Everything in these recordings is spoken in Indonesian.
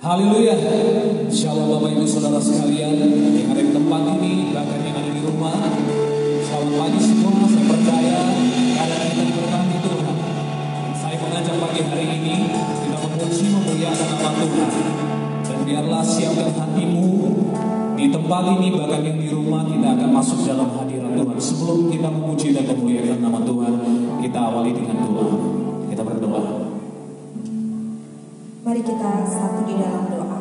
Haleluya. Shalom Bapak Ibu Saudara sekalian yang ada di tempat ini, bahkan yang ada di rumah. Selamat pagi semua, saya percaya keadaan kita diberkati Tuhan. Saya mengajak pagi hari ini kita memuji memuliakan nama Tuhan. Dan biarlah siapkan hatimu di tempat ini, bahkan yang di rumah, kita akan masuk dalam hadirat Tuhan. Sebelum kita memuji dan memuliakan nama Tuhan, kita awali dengan doa. Kita berdoa. Mari kita satu di dalam doa.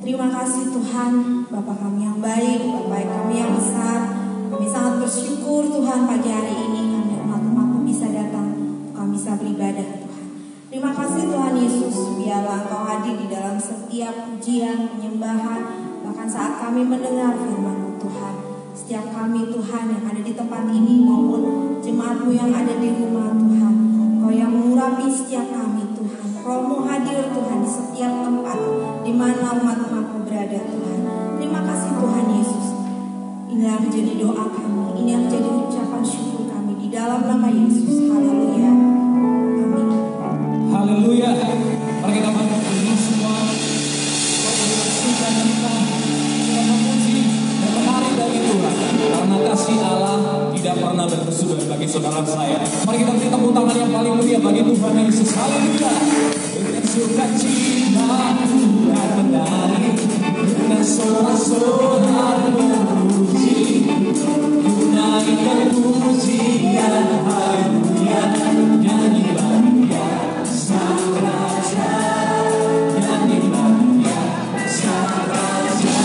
Terima kasih Tuhan, Bapa kami yang baik, Bapa kami yang besar. Kami sangat bersyukur Tuhan pagi hari ini kami umat-umat bisa datang, kami bisa beribadah Tuhan. Terima kasih Tuhan Yesus, biarlah Engkau hadir di dalam setiap pujian, penyembahan, bahkan saat kami mendengar firman-Mu Tuhan. Setiap kami Tuhan yang ada di tempat ini maupun jemaat-Mu yang ada di rumah Tuhan, Engkau yang mengurapi setiap kami Tuhan. Roh-Mu hadir Tuhan di setiap tempat di mana umat-umat-Mu berada Tuhan. Terima kasih Tuhan Yesus. Inilah menjadi doa kami, ini yang menjadi ucapan syukur kami di dalam nama Yesus. Haleluya. Amin. Haleluya. Mari kita memuji semua. Kita memuji dan menari bagi Tuhan. Karena kasih Allah tidak pernah berkesudahan bagi saudara saya. Mari kita beri tepuk tangan yang paling mulia bagi Tuhan Yesus. Haleluya. Dengan sukacita Tuhan menari, dengan sorak-sorai memuji, menaikkan pujian haleluya, nyanyi bahagia sang raja, nyanyi bahagia sang raja.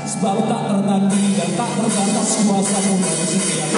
Sebab tak tertandingi dan tak terbatas kuasa-Mu dari setiap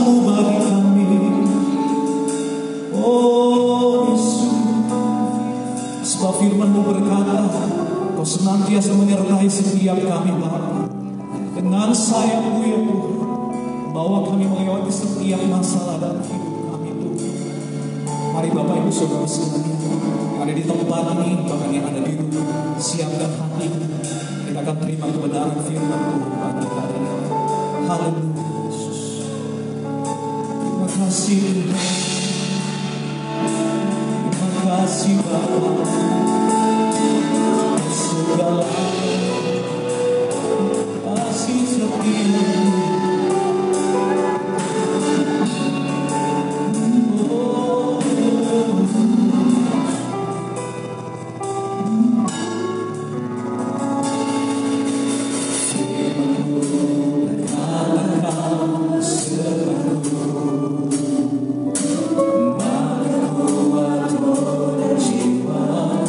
kasih-Mu bagi kami. Oh Yesus, sebab firman-Mu berkata, Kau senantiasa menyertai setiap kami Bapa. Dengan sayang-Mu ya Tuhan, bawa kami melewati setiap masalah dalam hidup kami Tuhan. Mari Bapak Ibu Saudara sekalian, ada di tempat ini, bahkan yang ada di rumah, siapkan hati. Kita akan terima kebenaran firman Tuhan pagi hari ini. Haleluya Yesus. Terima kasih Tuhan. Terima kasih Bapa. Segala kasih setia-Mu. Jiwa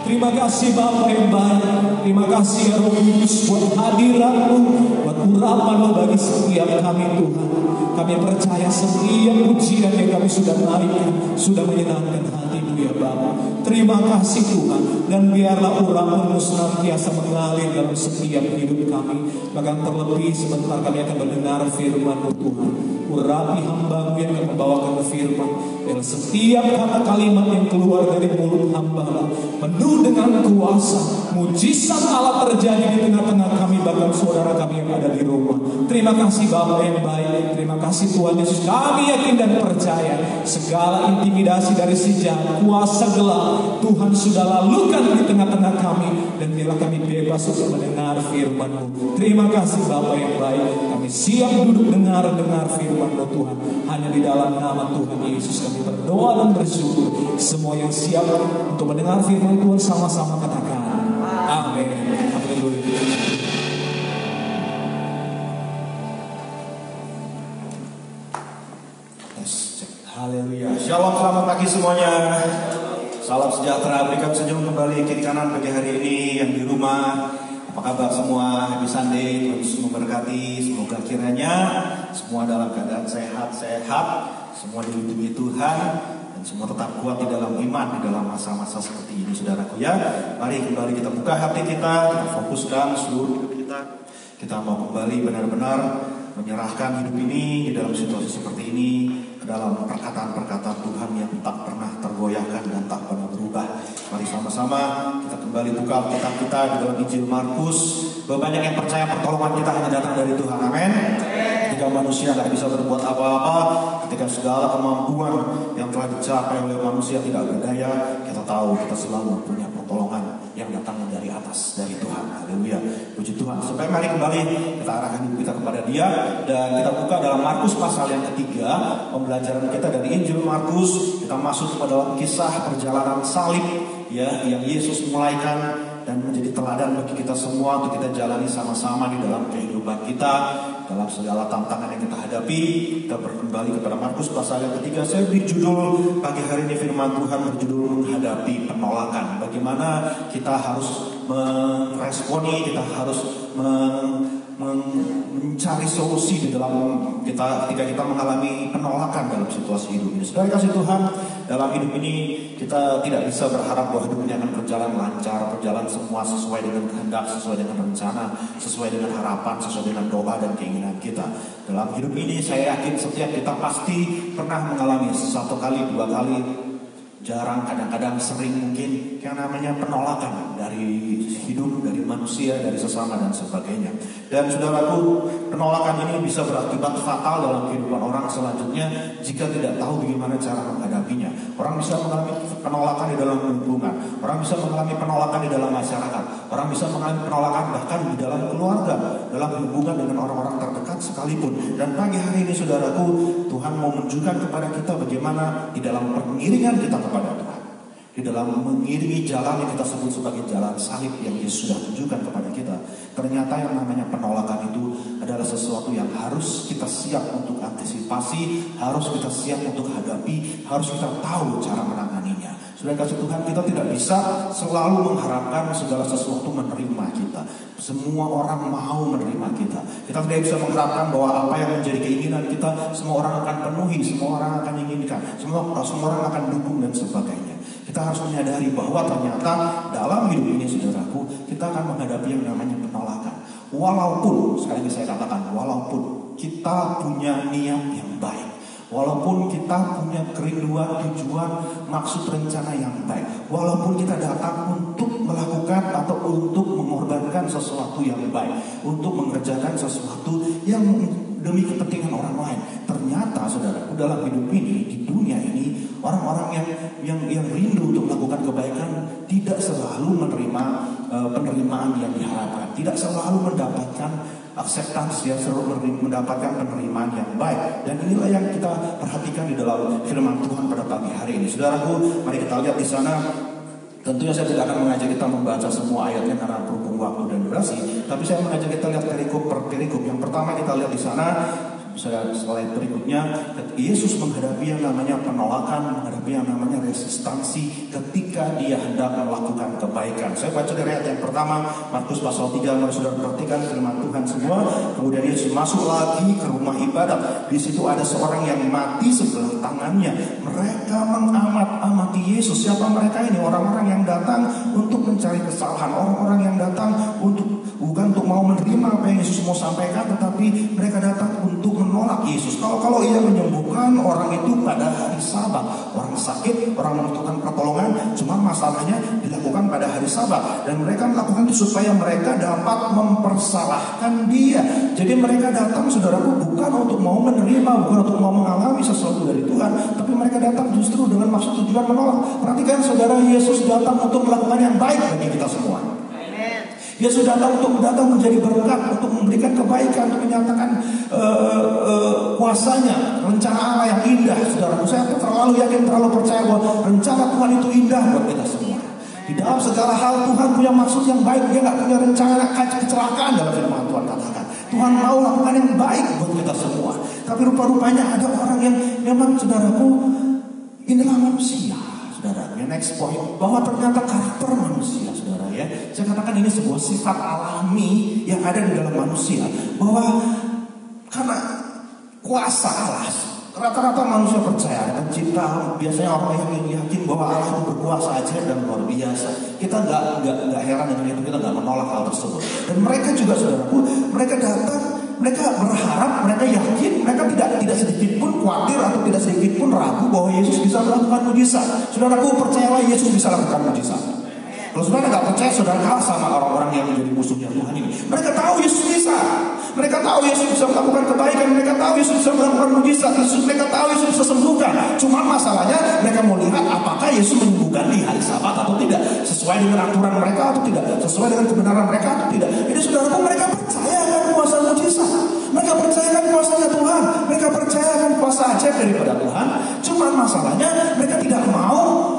Terima kasih Bapa yang baik. Terima kasih ya Roh Kudus buat hadirat-Mu, buat urapan-Mu bagi setiap kami Tuhan. Kami percaya setiap pujian yang kami sudah naikkan sudah menyenangkan hati-Mu ya Bapa. Terima kasih Tuhan. Dan biarlah urapan-Mu senantiasa mengalir dalam setiap hidup kami. Bahkan terlebih sebentar kami akan mendengar firman-Mu Tuhan. Urapi hamba-Mu yang akan membawakan firman. Dan setiap kata kalimat yang keluar dari mulut hamba penuh dengan kuasa. Mujizat Allah terjadi di tengah-tengah kami, bahkan saudara kami yang ada di rumah. Terima kasih Bapa yang baik. Terima kasih Tuhan Yesus. Kami yakin dan percaya segala intimidasi dari si jahat, kuasa gelap, Tuhan sudah lalukan di tengah-tengah kami. Dan biarlah kami bebas untuk mendengar firman-Mu. Terima kasih Bapa yang baik. Kami siap duduk dengar firman-Mu Tuhan. Hanya di dalam nama Tuhan Yesus kami berdoa dan bersyukur. Semua yang siap untuk mendengar firman Tuhan sama-sama katakan amin. Haleluya. Haleluya. Shalom, selamat pagi semuanya. Salam sejahtera, berikan senyum kembali kiri kanan bagi hari ini yang di rumah. Apa kabar semua? Happy Sunday, Tuhan Yesus memberkati. Semoga kiranya semua dalam keadaan sehat-sehat, semua dilindungi Tuhan, dan semua tetap kuat di dalam iman di dalam masa-masa seperti ini, saudaraku ya. Mari kembali kita buka hati kita fokuskan seluruh hidup kita. Kita mau kembali benar-benar menyerahkan hidup ini di dalam situasi seperti ini ke dalam perkataan-perkataan Tuhan yang tak pernah tergoyahkan dan tak pernah berubah. Mari sama-sama kita kembali buka kitab kita di dalam Injil Markus. Banyak yang percaya pertolongan kita hanya datang dari Tuhan. Amin. Ketika manusia tidak bisa berbuat apa-apa, ketika segala kemampuan yang telah dicapai oleh manusia tidak berdaya, kita tahu kita selalu punya pertolongan yang datang dari atas, dari Tuhan. Haleluya. Puji Tuhan. Sampai mari kembali kita arahkan hidup kita kepada Dia, dan kita buka dalam Markus pasal yang ketiga. Pembelajaran kita dari Injil Markus, kita masuk kepada dalam kisah perjalanan salib ya, yang Yesus mulaikan dan menjadi teladan bagi kita semua untuk kita jalani sama-sama di dalam kehidupan kita, dalam segala tantangan yang kita hadapi. Kita kembali kepada Markus pasal yang ketiga. Saya beri judul pagi hari ini firman Tuhan berjudul menghadapi penolakan. Bagaimana kita harus meresponi, kita harus mencari solusi di dalam kita ketika kita mengalami penolakan dalam situasi hidup ini. Saudara kasih Tuhan, dalam hidup ini kita tidak bisa berharap bahwa hidup ini akan berjalan lancar, berjalan semua sesuai dengan kehendak, sesuai dengan rencana, sesuai dengan harapan, sesuai dengan doa dan keinginan kita. Dalam hidup ini saya yakin setiap kita pasti pernah mengalami satu kali, dua kali, jarang, kadang-kadang sering mungkin yang namanya penolakan dari hidup, dari manusia, dari sesama dan sebagainya. Dan saudaraku, penolakan ini bisa berakibat fatal dalam kehidupan orang selanjutnya jika tidak tahu bagaimana cara menghadapinya. Orang bisa mengalami penolakan di dalam lingkungan, orang bisa mengalami penolakan di dalam masyarakat, orang bisa mengalami penolakan bahkan di dalam keluarga, dalam hubungan dengan orang-orang terdekat sekalipun. Dan pagi hari ini saudaraku, Tuhan mau menunjukkan kepada kita bagaimana di dalam pengiringan kita kepada Tuhan, di dalam mengiringi jalan yang kita sebut sebagai jalan salib yang Yesus sudah tunjukkan kepada kita, ternyata yang namanya penolakan itu adalah sesuatu yang harus kita siap untuk antisipasi, harus kita siap untuk hadapi, harus kita tahu cara menanganinya. Sudah kasih Tuhan, kita tidak bisa selalu mengharapkan segala sesuatu menerima kita. Semua orang mau menerima kita. Kita tidak bisa mengharapkan bahwa apa yang menjadi keinginan kita semua orang akan penuhi, semua orang akan inginkan, semua orang akan dukung dan sebagainya. Kita harus menyadari bahwa ternyata dalam hidup ini saudaraku, kita akan menghadapi yang namanya penolakan. Walaupun, sekali lagi saya katakan, walaupun kita punya niat yang baik, walaupun kita punya kerinduan, tujuan, maksud, rencana yang baik, walaupun kita datang untuk melakukan atau untuk mengorbankan sesuatu yang baik, untuk mengerjakan sesuatu yang demi kepentingan orang lain, ternyata saudaraku dalam hidup ini, di dunia ini, orang-orang yang rindu untuk melakukan kebaikan tidak selalu menerima penerimaan yang diharapkan, tidak selalu mendapatkan akseptansi, yang selalu mendapatkan penerimaan yang baik. Dan inilah yang kita perhatikan di dalam firman Tuhan pada pagi hari ini. Saudaraku, mari kita lihat di sana. Tentunya saya tidak akan mengajak kita membaca semua ayatnya karena berhubung waktu dan durasi, tapi saya mengajak kita lihat perikop per perikop. Yang pertama kita lihat di sana, Slide berikutnya, Yesus menghadapi yang namanya penolakan, menghadapi yang namanya resistansi ketika dia hendak melakukan kebaikan. Saya baca dari ayat yang pertama, Markus pasal 3, mari saudara perhatikan firman Tuhan semua. Kemudian Yesus masuk lagi ke rumah ibadat. Di situ ada seorang yang mati sebelah tangannya. Mereka mengamat-amati Yesus. Siapa mereka ini? Orang-orang yang datang untuk mencari kesalahan, orang-orang yang datang bukan untuk mau menerima apa yang Yesus mau sampaikan, tetapi mereka datang untuk menolak Yesus. Kalau ia menyembuhkan orang itu pada hari Sabat, orang sakit, orang membutuhkan pertolongan, cuma masalahnya dilakukan pada hari Sabat, dan mereka melakukan itu supaya mereka dapat mempersalahkan dia. Jadi mereka datang, saudaraku, bukan untuk mau menerima, bukan untuk mau mengalami sesuatu dari Tuhan, tapi mereka datang justru dengan maksud tujuan menolak. Perhatikan saudara, Yesus datang untuk melakukan yang baik bagi kita semua. Yesus datang untuk menjadi berkat, untuk memberikan kebaikan, untuk menyatakan kuasanya, rencana Allah yang indah. Saudaraku, saya terlalu yakin, terlalu percaya bahwa rencana Tuhan itu indah buat kita semua. Di dalam segala hal Tuhan punya maksud yang baik. Dia gak punya rencana kecelakaan dalam firman Tuhan katakan. Tuhan mau lakukan yang baik buat kita semua. Tapi rupa-rupanya ada orang yang memang, saudaraku, inilah manusia. Saudara, next point, bahwa ternyata karakter manusia, saudara ya. Saya katakan ini sebuah sifat alami yang ada di dalam manusia, bahwa karena kuasa Allah, rata-rata manusia percaya dan cinta. Biasanya orang yang yakin bahwa Allah itu berkuasa aja dan luar biasa. Kita nggak heran dengan itu, kita nggak menolak hal tersebut. Dan mereka juga, saudaraku, mereka datang, mereka berharap, mereka yakin, mereka tidak sedikit pun khawatir atau tidak sedikit pun ragu bahwa Yesus bisa melakukan mujizat. Saudaraku, percayalah Yesus bisa lakukan mujizat. Kalau saudara nggak percaya, saudara kalah sama orang-orang yang menjadi musuhnya Tuhan ini. Mereka tahu Yesus bisa. Mereka tahu Yesus bisa melakukan kebaikan. Mereka tahu Yesus bisa melakukan mujizat. Mereka tahu Yesus bisa sembuhkan. Cuma masalahnya mereka mau lihat apakah Yesus menyembuhkan di hari Sabat atau tidak, sesuai dengan aturan mereka atau tidak, sesuai dengan kebenaran mereka atau tidak. Jadi saudaraku, mereka percaya akan kuasa mujizat. Mereka percayakan kuasanya Tuhan. Mereka percayakan kuasa ajaib daripada Tuhan. Cuma masalahnya mereka tidak mau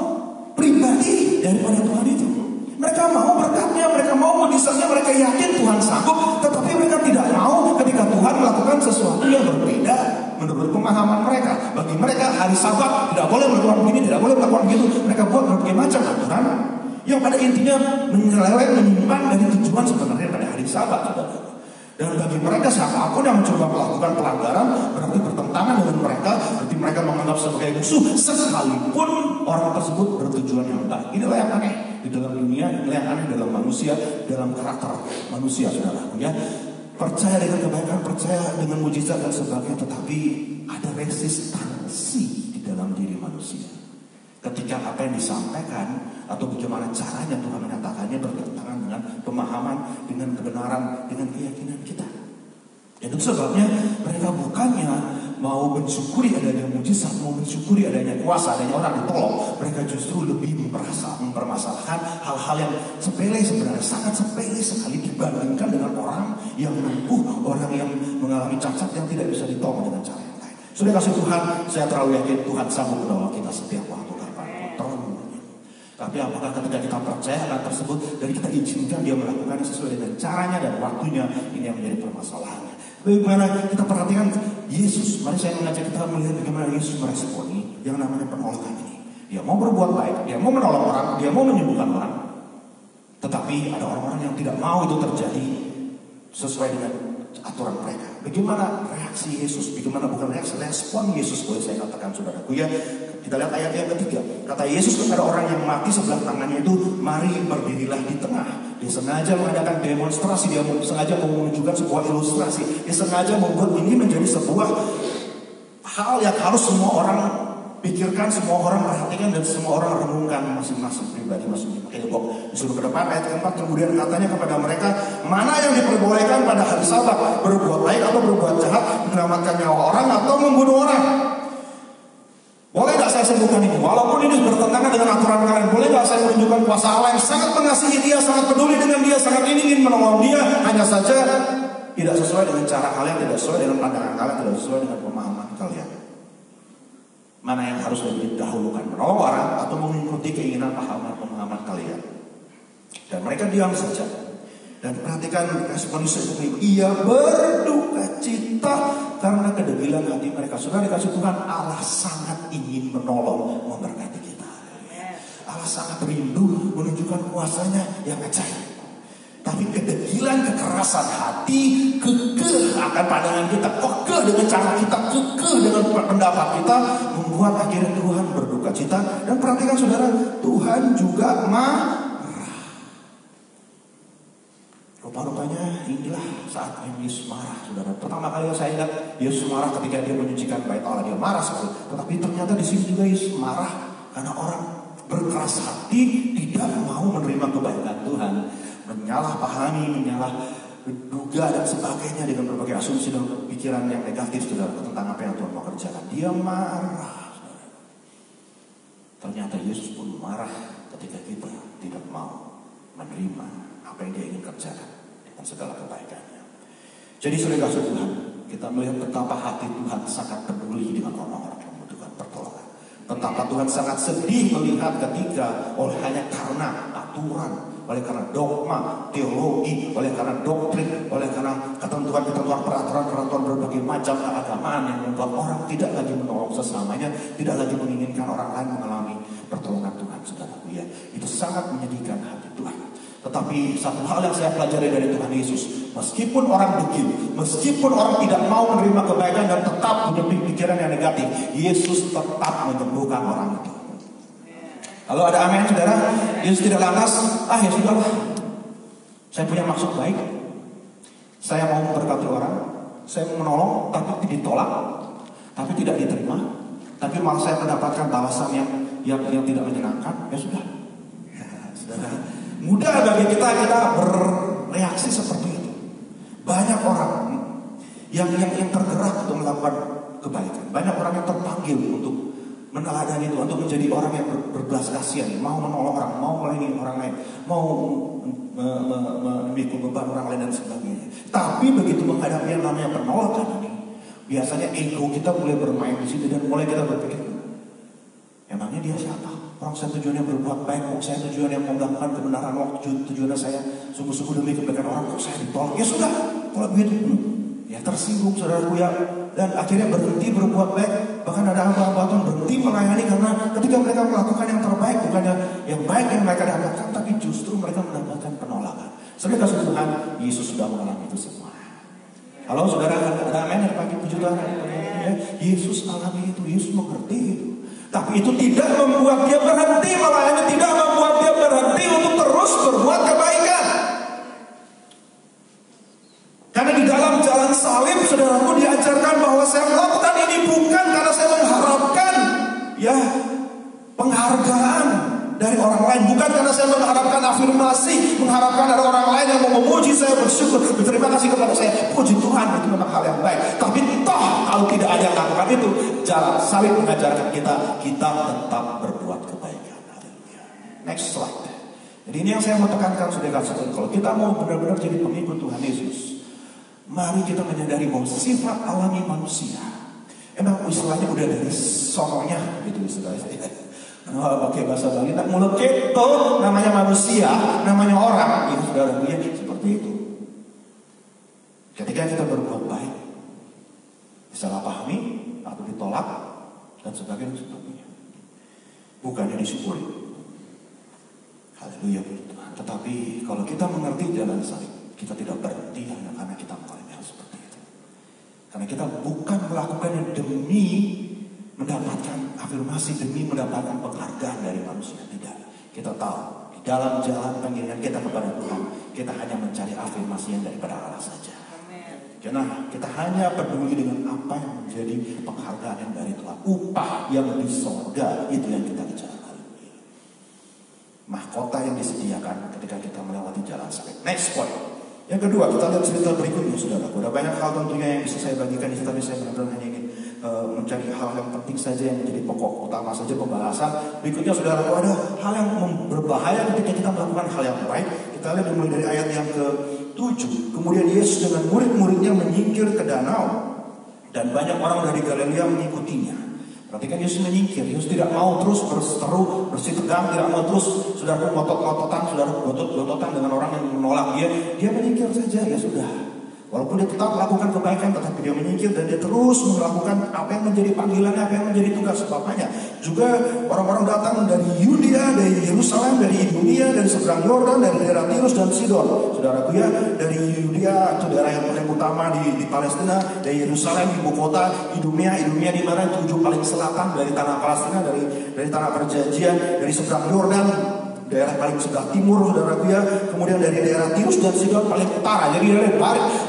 pribadi daripada Tuhan itu. Mereka mau berkatnya, mereka mau mujizatnya, mereka yakin Tuhan sanggup, tetapi mereka tidak mau ketika Tuhan melakukan sesuatu yang berbeda menurut pemahaman mereka. Bagi mereka hari Sabat tidak boleh melakukan begini, tidak boleh melakukan begitu. Mereka buat berbagai macam aturan yang pada intinya menyeleweng, menyimpang dari tujuan sebenarnya pada hari Sabat. Dan bagi mereka, siapapun yang mencoba melakukan pelanggaran berarti bertentangan dengan mereka, berarti mereka menganggap sebagai musuh, sekalipun orang tersebut bertujuan yang baik. Inilah yang aneh di dalam dunia, inilah yang aneh dalam manusia, dalam karakter manusia, saudara. Ya, percaya dengan kebaikan, percaya dengan mujizat dan sebagainya, tetapi ada resistansi di dalam diri manusia. Ketika apa yang disampaikan atau bagaimana caranya Tuhan menyatakannya bertentangan dengan pemahaman, dengan kebenaran, dengan keyakinan kita. Dan itu sebabnya mereka bukannya mau mensyukuri adanya mujizat, mau mensyukuri adanya kuasa, adanya orang ditolong. Mereka justru lebih mempermasalahkan hal-hal yang sepele, sebenarnya sangat sepele sekali dibandingkan dengan orang yang lumpuh, orang yang mengalami cacat yang tidak bisa ditolong dengan cara yang lain. Sudah kasih Tuhan, saya terlalu yakin Tuhan sanggup menolong kita setiap waktu. Tapi apakah ketika kita percaya hal tersebut dan kita izinkan dia melakukan sesuai dengan caranya dan waktunya, ini yang menjadi permasalahannya. Bagaimana kita perhatikan Yesus? Mari saya mengajak kita melihat bagaimana Yesus meresponi yang namanya penolakan ini. Dia mau berbuat baik, dia mau menolong orang, dia mau menyembuhkan orang. Tetapi ada orang-orang yang tidak mau itu terjadi sesuai dengan aturan mereka. Bagaimana reaksi Yesus? Bagaimana bukan reaksi, respon Yesus, boleh saya katakan saudaraku ya. Kita lihat ayat yang ketiga. Kata Yesus kepada orang yang mati sebelah tangannya itu, mari berdirilah di tengah. Dia sengaja mengadakan demonstrasi, dia sengaja menunjukkan sebuah ilustrasi. Dia sengaja membuat ini menjadi sebuah hal yang harus semua orang pikirkan, semua orang perhatikan, dan semua orang renungkan masing-masing pribadi masing-masing. Makanya kok disuruh ke depan ayat keempat, kemudian katanya kepada mereka, mana yang diperbolehkan pada hari Sabat, berbuat baik atau berbuat jahat, menyelamatkan nyawa orang atau membunuh orang? Boleh gak saya sembuhkan ini? Walaupun ini bertentangan dengan aturan kalian, boleh gak saya menunjukkan kuasa Allah yang sangat mengasihi dia, sangat peduli dengan dia, sangat ingin menolong dia, hanya saja tidak sesuai dengan cara kalian, tidak sesuai dengan pandangan kalian, tidak sesuai dengan pemahaman kalian. Mana yang harus lebih didahulukan, menolong orang atau mengikuti keinginan pemahaman kalian? Dan mereka diam saja. Dan Dan perhatikan respon Yesus itu, ia berduka cita karena kedegilan hati mereka. Saudara dikasih Tuhan, Allah sangat ingin menolong, memberkati kita. Allah sangat rindu menunjukkan kuasanya yang ajaib. Tapi kedegilan, kekerasan hati, kekeh akan pandangan kita, kekeh dengan cara kita, kekeh dengan pendapat kita, membuat akhirnya Tuhan berduka cita. Dan perhatikan saudara, Tuhan juga marah. Rupa-rupanya inilah saat Yesus marah, saudara. Pertama kali saya ingat Yesus marah ketika dia menyucikan bait Allah, dia marah sekali. Tetapi ternyata di sini juga Yesus marah karena orang berkeras hati, tidak mau menerima kebaikan Tuhan, menyalahpahami, duga dan sebagainya dengan berbagai asumsi dan pikiran yang negatif, saudara, tentang apa yang Tuhan mau kerjakan. Dia marah, saudara. Ternyata Yesus pun marah ketika kita tidak mau menerima apa yang dia ingin kerjakan dengan segala kebaikannya. Jadi saudara kasih Tuhan, kita melihat betapa hati Tuhan sangat peduli dengan orang-orang yang membutuhkan pertolongan. Betapa Tuhan sangat sedih melihat ketika hanya karena aturan, oleh karena dogma, teologi, oleh karena doktrin, oleh karena ketentuan-ketentuan peraturan-peraturan berbagai macam keagamaan yang membuat orang tidak lagi menolong sesamanya, tidak lagi menginginkan orang lain mengalami pertolongan Tuhan, saudara. Ya, itu sangat menyedihkan hati Tuhan. Tetapi satu hal yang saya pelajari dari Tuhan Yesus, meskipun orang degil, meskipun orang tidak mau menerima kebaikan dan tetap punya pikiran yang negatif, Yesus tetap menyembuhkan orang itu. Kalau ada amin, saudara, Yesus tidak lantas, ya sudahlah, saya punya maksud baik, saya mau memberkati orang, saya mau menolong, tapi ditolak, tapi tidak diterima, tapi malah saya mendapatkan balasan yang tidak menyenangkan. Ya sudah, saudara. Mudah bagi kita bereaksi seperti itu. Banyak orang yang tergerak untuk melakukan kebaikan. Banyak orang yang terpanggil untuk meneladani itu, untuk menjadi orang yang berbelas kasihan, mau menolong orang, mau melayani orang lain, mau memikul beban orang lain dan sebagainya. Tapi begitu menghadapi yang namanya penolakan ini, biasanya ego kita mulai bermain di situ dan mulai kita berpikir, emangnya dia siapa? Orang saya tujuannya berbuat baik, kok saya tujuannya mau melakukan kebenaran, tujuannya saya sungguh-sungguh demi kebaikan orang, kok saya ditolak? Ya sudah, kalau begitu, ya tersinggung saudaraku ya, dan akhirnya berhenti berbuat baik. Bahkan ada hamba-hamba Tuhan berhenti melayani karena ketika mereka melakukan yang terbaik, bukannya yang baik yang mereka dapatkan, tapi justru mereka mendapatkan penolakan. Saudara kasih Tuhan, Yesus sudah mengalami itu semua. Halo saudara, ada amin dari pagi puji Tuhan. Yesus alami itu, Yesus mengerti itu. Tapi itu tidak membuat dia berhenti melayani, tidak membuat dia berhenti untuk terus berbuat kebaikan. Karena di dalam jalan salib, saudaraku, diajarkan bahwa saya melakukan ini bukan karena saya mengharapkan penghargaan dari orang lain, bukan karena saya mengharapkan afirmasi, mengharapkan ada orang lain yang mau memuji saya, bersyukur, berterima kasih kepada saya. Puji Tuhan, itu memang hal yang baik. Tapi toh kalau tidak ada yang melakukan itu, jalan salib mengajarkan kita tetap berbuat kebaikan. Next slide. Jadi ini yang saya mau tekankan, saudara sekalian. Kalau kita mau benar-benar jadi pengikut Tuhan Yesus, mari kita menyadari bahwa sifat alami manusia, emang istilahnya udah dari sononya gitu, saudara saya. Pakai bahasa Bali, nak mulut keto, namanya manusia, namanya orang, ya saudara, ya seperti itu. Ketika kita berbuat baik, disalahpahami atau ditolak dan sebagainya, bukannya disyukuri. Haleluya Tuhan. Tetapi kalau kita mengerti jalan salib, kita tidak berhenti hanya karena kita mengalami hal seperti itu. Karena kita bukan melakukannya demi mendapatkan afirmasi, demi mendapatkan penghargaan dari manusia. Tidak. Kita tahu di dalam jalan panggilan kita kepada Tuhan, kita hanya mencari afirmasi yang daripada Allah saja. Karena kita hanya peduli dengan apa yang menjadi penghargaan yang dari Tuhan. Upah yang di sorga, itu yang kita kejar. Mahkota yang disediakan ketika kita melewati jalan salib. Next point. Yang kedua, kita lihat cerita berikutnya, saudara. Ada banyak hal tentunya yang bisa saya bagikan di sini, tapi saya benar-benar hanya ingin mencari hal yang penting saja yang menjadi pokok utama saja pembahasan. Berikutnya, saudara, ada hal yang berbahaya ketika kita melakukan hal yang baik. Kita lihat dimulai dari ayat yang ke-7. Kemudian Yesus dengan murid-muridnya menyingkir ke danau, dan banyak orang dari Galilea mengikutinya. Perhatikan Yesus menyingkir. Yesus tidak mau terus berseteru, bersih tegang, tidak mau terus saudara gotot-gototan dengan orang yang menolak dia. Dia menyingkir saja, ya sudah. Walaupun dia tetap melakukan kebaikan, tetapi dia menyingkir dan dia terus melakukan apa yang menjadi panggilannya, apa yang menjadi tugas bapaknya. Juga orang-orang datang dari Yudea, dari Yerusalem, dari Idunia, dari seberang Yordan, dari daerah Tirus dan Sidon. Saudaraku ya, dari Yudea itu daerah yang paling utama di Palestina, dari Yerusalem ibu kota, Idunia di mana itu ujung paling selatan dari tanah Palestina, dari tanah perjanjian, dari seberang Yordan, daerah paling sebelah timur, saudaraku ya. Kemudian dari daerah Tirus dan Sidon paling utara. Jadi dari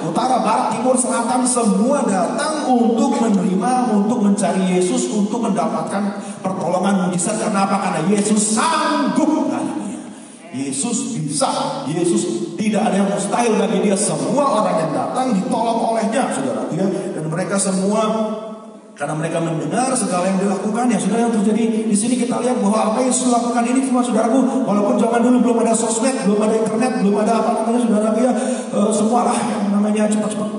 utara, barat, timur, selatan semua datang untuk menerima, untuk mencari Yesus, untuk mendapatkan pertolongan mujizat. Karena apa? Karena Yesus sanggup. Yesus bisa. Yesus tidak ada yang mustahil bagi dia. Semua orang yang datang ditolong olehnya, saudaraku ya. Dan mereka semua, karena mereka mendengar segala yang dilakukan, ya saudara, yang terjadi di sini kita lihat bahwa apa yang Yesus lakukan ini semua, saudaraku, walaupun zaman dulu belum ada sosmed, belum ada internet, belum ada apa namanya, saudaraku ya, semualah yang namanya cepat-cepat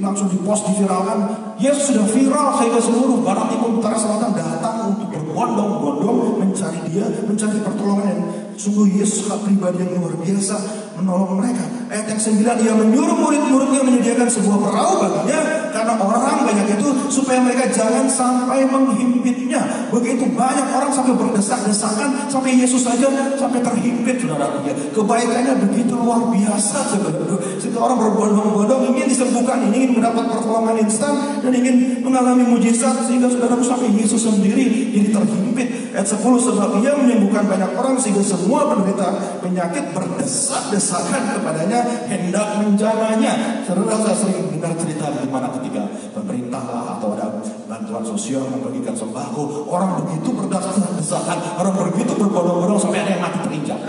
langsung dipost, diviralkan. Yesus sudah viral sehingga seluruh barat, timur, utara, selatan datang untuk berbondong-bondong mencari dia, mencari pertolongan. Dan sungguh Yesus pribadi yang luar biasa menolong mereka. Ayat yang 9, ia menyuruh murid-muridnya menyediakan sebuah perahu baginya karena orang banyak itu, supaya mereka jangan sampai menghimpitnya. Begitu banyak orang sampai berdesak-desakan, sampai Yesus saja sampai terhimpit, saudara. Kebaikannya begitu luar biasa, saudara. Sehingga orang berbondong-bondong ingin disembuhkan, ingin mendapat pertolongan instan, dan ingin mengalami mujizat, sehingga saudara sampai Yesus sendiri jadi terhimpit. Ayat 10, sebab ia menyembuhkan banyak orang sehingga semua penderita penyakit berdesak-desakan kepadanya, hendak menjamahnya. Saudara, saya sering dengar cerita di mana ketika pemerintah lah atau ada bantuan sosial membagikan sembako, orang begitu berdesak-desakan, orang begitu berbondong-bondong sampai ada yang mati terinjak.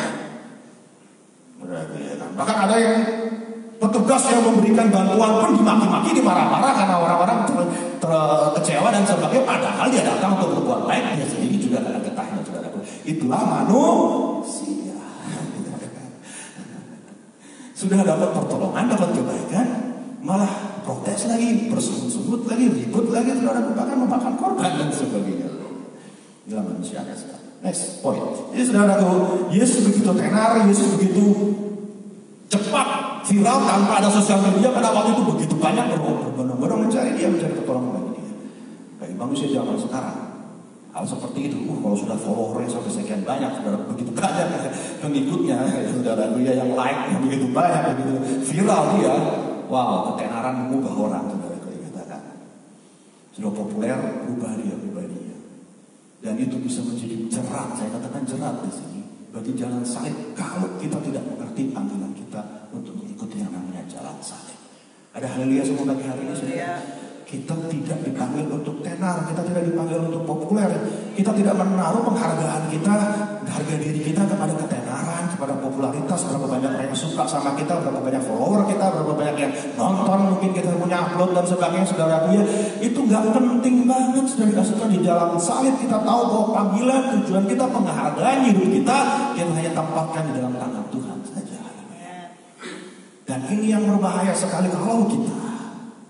Bahkan ada yang petugas yang memberikan bantuan pun dimaki-maki, dimarah-marah karena orang-orang kecewa dan sebagainya. Padahal dia datang untuk berbuat baik, dia sendiri juga ada getahnya, saudaraku. Itulah manusia. Sudah dapat pertolongan, dapat kebaikan, malah protes lagi, bersungut-sungut lagi, ribut lagi, saudaraku, bahkan memakan korban dan sebagainya. Itulah manusia. Next point. Jadi saudaraku, Yesus begitu tenar, Yesus begitu cepat viral tanpa ada sosial media. Pada waktu itu begitu banyak berbondong-bondong mencari dia, mencari pertolongan bagi dia. Bagi manusia zaman sekarang, hal seperti itu, kalau sudah followernya sampai sekian banyak, saudara, begitu banyak pengikutnya, saudara, dia yang like-nya begitu banyak, begitu viral dia, wow, ketenaran mengubah orang, saudara, kalau dikatakan sudah populer, berubah dia pribadinya, dan itu bisa menjadi jerat. Saya katakan jerat di sini bagi jalan salib kalau kita tidak mengerti panggilan kita untuk mengikuti yang namanya jalan salib. Ada haleluya semua bagi hari ini, saudara. Kita tidak dipanggil untuk tenar, kita tidak dipanggil untuk populer, kita tidak menaruh penghargaan kita, harga diri kita kepada ketenaran, kepada popularitas, berapa banyak orang yang suka sama kita, berapa banyak follower kita, berapa banyak yang nonton, mungkin kita punya upload dan sebagainya, saudara. Itu nggak penting banget, saudara. Di dalam salib kita tahu bahwa panggilan, tujuan kita, penghargaan hidup kita hanya tempatkan di dalam tangan Tuhan saja. Dan ini yang berbahaya sekali kalau kita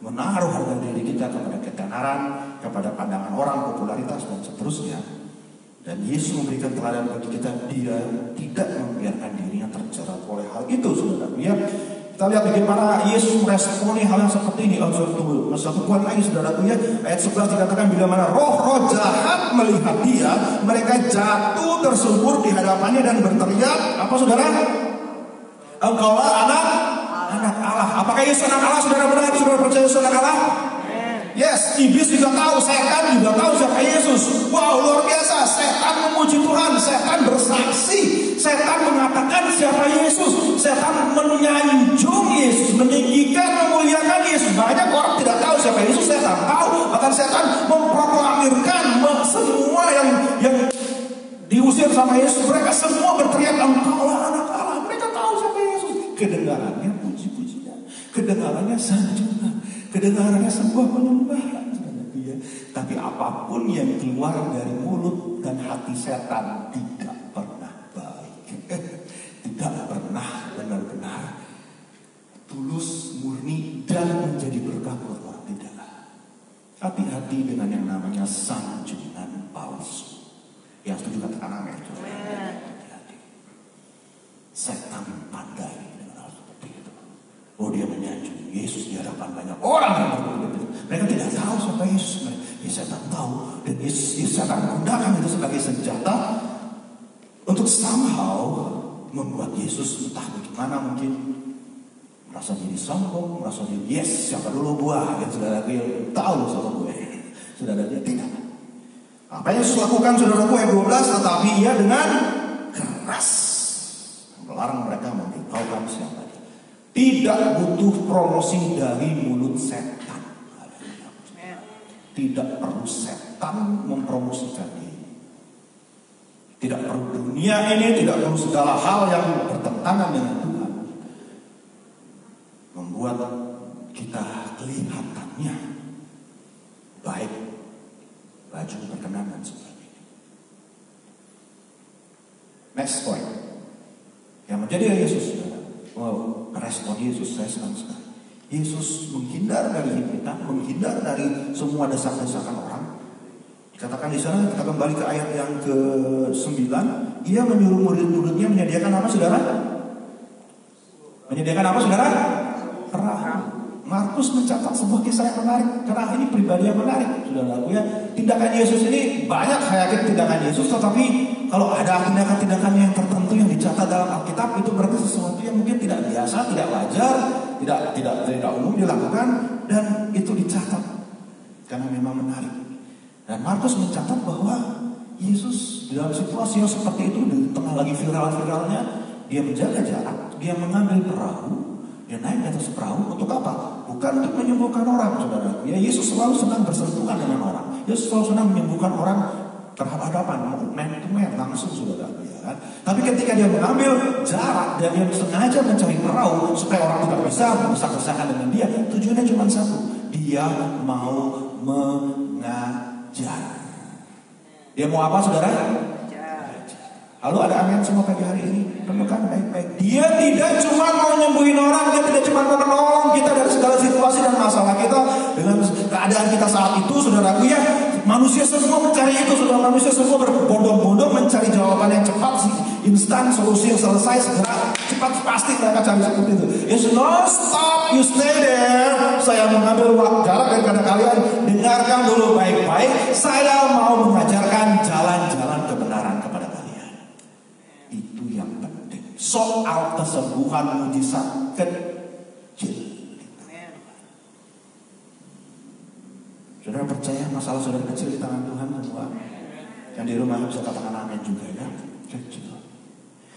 menaruh harga diri kita kepada ketenaran, kepada pandangan orang, popularitas dan seterusnya. Dan Yesus memberikan teladan bagi kita, dia tidak membiarkan dirinya terjerat oleh hal itu, saudara. Ya, kita lihat bagaimana Yesus meresponi hal yang seperti ini. Satu poin lagi, saudara. Ya, ayat 11 dikatakan, bila mana roh-roh jahat melihat dia, mereka jatuh tersungkur di hadapannya dan berteriak, apa, saudara? Engkaulah anak Allah. Apakah Yesus anak Allah, saudara? Benar, saudara percaya Yesus anak Allah? Yes, iblis juga tahu, setan juga tahu siapa Yesus. Wow, luar biasa. Setan memuji Tuhan, setan bersaksi, setan mengatakan siapa Yesus, setan menyanjung Yesus, meninggikan, memuliakan Yesus. Banyak orang tidak tahu siapa Yesus, setan tahu. Bahkan setan memproklamirkan semua yang diusir sama Yesus, mereka semua berteriak, engkaulah anak Allah. Mereka tahu siapa Yesus. Kedengarannya puji-pujian, kedengarannya sanjungan, kedengarannya sebuah penyembahan. Tapi apapun yang keluar dari mulut dan hati setan tidak pernah baik, tidak pernah benar-benar tulus, murni dan menjadi berkah buat orang. Tidak. Hati-hati dengan yang namanya sanjungan palsu. Yang setuju katakan amin. Hati-hati. Setan pandai dengan hal seperti itu. Oh, dia menyanjung Yesus di hadapan banyak orang yang berbeda. Mereka tidak tahu siapa Yesus. Ya, setan tahu, dan setan gunakan itu sebagai senjata untuk somehow membuat Yesus entah bagaimana, mungkin merasa jadi sombong, merasa jadi siapa dulu gua, ya saudara gue tahu siapa gue, saudara dia tidak. Apa yang Yesus lakukan saudara gue ayat 12, tetapi ia dengan keras melarang mereka memberitahukan siapa dia. Tidak butuh promosi dari mulut setan. Tidak perlu setan mempromosikan diri. Tidak perlu dunia ini, tidak perlu segala hal yang bertentangan dengan Tuhan membuat kita kelihatannya baik, baju berkenan dan sebagainya. Next point yang menjadi Yesus, respon Yesus saya senang sekali. Yesus menghindar dari himpitan, menghindar dari semua desak-desakan orang. Dikatakan di sana, kita kembali ke ayat yang ke-9, ia menyuruh murid-muridnya menyediakan apa, saudara? Menyediakan apa, saudara? Perahu. Markus mencatat sebuah kisah yang menarik, karena ini pribadi yang menarik, saudara. Ya, tindakan Yesus ini banyak, saya yakin tindakan Yesus, tetapi kalau ada tindakan-tindakan yang tertentu yang dicatat dalam Alkitab, itu berarti sesuatu yang mungkin tidak biasa, tidak wajar, tidak umum dilakukan, dan itu dicatat karena memang menarik. Dan Markus mencatat bahwa Yesus dalam situasi yang seperti itu, di tengah lagi viral-viralnya, dia menjaga jarak, dia mengambil perahu, dia naik di atas perahu untuk apa? Bukan untuk menyembuhkan orang, saudara. Ya, Yesus selalu senang bersentuhan dengan orang. Yesus selalu senang menyembuhkan orang terhadap-hadapan, man to man, langsung, saudara. Ya. Tapi ketika dia mengambil jarak dan dia sengaja mencari perahu supaya orang tidak bisa berdesak-desakan dengan dia, tujuannya cuma satu, dia mau mengajar. Dia mau apa, saudara? Lalu ada amin semua pagi hari ini. Renungkan baik-baik. Dia tidak cuma mau nyembuhin orang, dia tidak cuma mau menolong kita dari segala situasi dan masalah kita dengan keadaan kita saat itu, saudaraku ya. Manusia semua mencari itu, saudara. Manusia semua berbondong-bondong mencari jawaban yang cepat, instan, solusi yang selesai segera, cepat, pasti mereka cari seperti itu. Yes, no stop, you stay there. Saya mengambil waktu jarak daripada kalian. Dengarkan dulu baik-baik. Saya mau mengajarkan jalan-jalan kebenaran kepada kalian. Itu yang penting. Soal kesembuhan mujizat kecil. Saudara percaya masalah saudara kecil di tangan Tuhan semua? Yang di rumah bisa katakan amin juga ya. Kecil.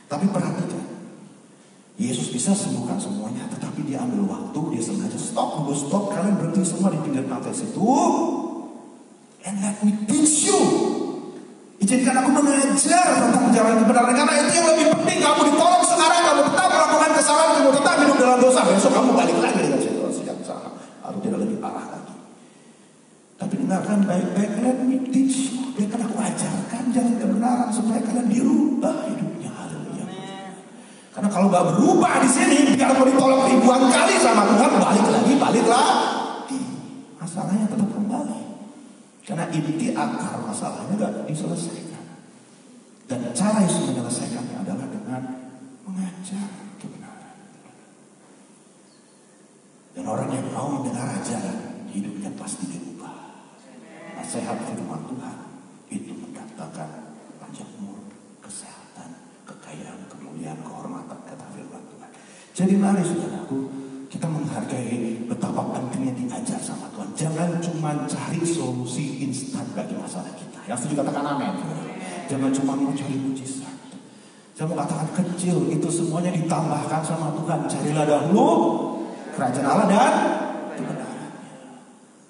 Tapi perhatikan, Yesus bisa sembuhkan semuanya, tetapi dia ambil waktu, dia sengaja stop, kalian berhenti semua di pinggir pantai situ. And let me teach you. Izinkan aku mengajar tentang jalan kebenaran, karena itu yang lebih penting. Kamu ditolong sekarang, kamu tetap melakukan kesalahan, kamu tetap hidup dalam dosa. Besok kamu balik lagi dengan situasi yang sama, atau tidak lebih parah lagi. Tapi dengarkan baik-baik, let me teach you. Biarkan aku ajarkan jalan kebenaran supaya kalian dirubah hidupnya. Haleluya. Karena kalau gak berubah di sini, biar mau ditolong ribuan kali sama Tuhan, balik lagi. Masalahnya tetap kembali. Karena inti akar masalahnya gak diselesaikan. Dan cara Yesus menyelesaikannya adalah dengan mengajar kebenaran. Dan orang yang mau mendengar ajaran, hidupnya pasti dirubah. Nasihat firman Tuhan itu mendatangkan panjang umur, kesehatan, kekayaan, kemuliaan, kehormatan, kata firman Tuhan. Jadi mari saudaraku, kita menghargai betapa pentingnya diajar sama Tuhan. Jangan cuma cari solusi instan bagi masalah kita. Yang setuju katakan amin. Jangan cuma mau cari mujizat. Saya mau katakan kecil, itu semuanya ditambahkan sama Tuhan. Carilah dahulu kerajaan Allah dan kebenarannya.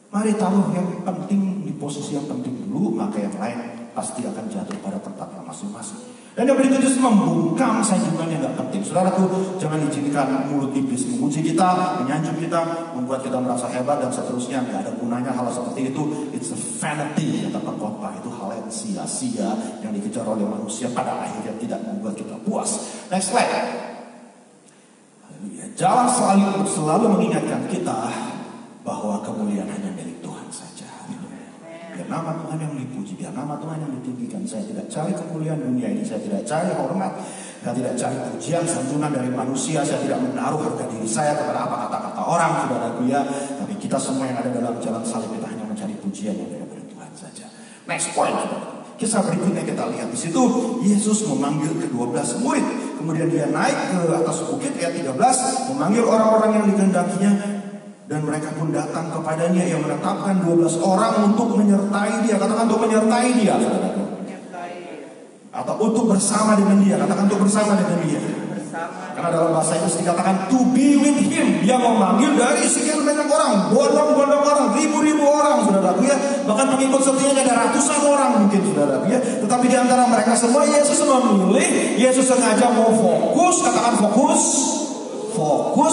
Mari taruh yang penting di posisi yang penting dulu, maka yang lain pasti akan jatuh pada tempatnya masing-masing. Dan yang berikutnya justru membungkam sanjungan yang gak penting. Saudaraku, jangan izinkan mulut iblis menguji kita, menyanjung kita, membuat kita merasa hebat dan seterusnya. Gak ada gunanya hal seperti itu. It's a vanity, kata pengkhotbah. Itu hal yang sia-sia yang dikejar oleh manusia, pada akhirnya tidak membuat kita puas. Next slide. Jangan selalu mengingatkan kita bahwa kemuliaan hanya milik Tuhan saja. Biar nama Tuhan yang dipuji, biar nama Tuhan yang ditinggikan. Saya tidak cari kemuliaan dunia ini, saya tidak cari hormat, saya tidak cari pujian, sanjungan dari manusia, saya tidak menaruh harga diri saya kepada apa kata-kata orang, saudaraku ya. Tapi kita semua yang ada dalam jalan salib, kita hanya mencari pujian yang dari Tuhan saja. Next point, saudara. Kisah berikutnya kita lihat di situ Yesus memanggil ke-12 murid. Kemudian dia naik ke atas bukit ayat 13, memanggil orang-orang yang dikehendakinya. Dan mereka pun datang kepadanya, yang menetapkan 12 orang untuk menyertai dia. Katakan untuk menyertai dia, saudaraku. Atau untuk bersama dengan dia. Katakan untuk bersama dengan dia. Karena dalam bahasa Inggris dikatakan to be with him. Dia memanggil dari sekian banyak orang, bondong-bondong orang, ribu-ribu orang, saudaraku ya. Bahkan pengikut setianya ada ratusan orang mungkin, saudaraku ya. Tetapi di antara mereka semua Yesus memilih, Yesus sengaja mau fokus, katakan fokus